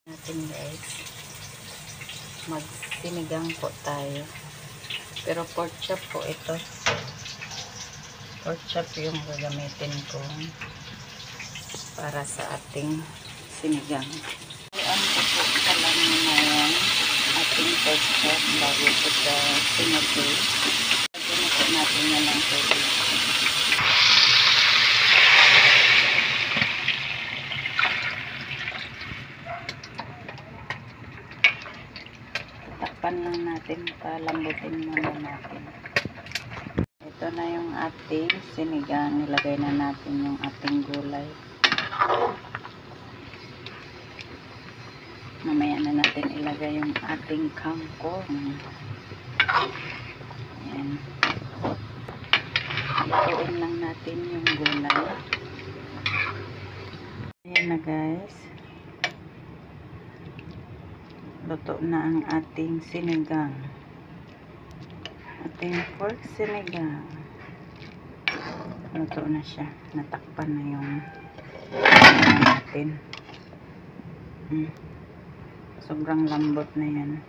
natin guys, magsinigang po tayo, pero pork chop po ito. Pork chop yung gagamitin ko para sa ating sinigang. Ayan ko po lang na yung ating pork chop bago po sa sinigang. Lagyan po natin na lang tubig. Takpan lang natin, palambutin muna natin. Ito na yung ating sinigang. Nilagay na natin yung ating gulay. Mamaya na natin ilagay yung ating kangkong. Ayan. Lutuin lang natin yung gulay. Ayan na guys. Luto na ang ating sinigang. Ating pork sinigang. Luto na siya. Natakpan na yung natin. Sobrang lambot na yan.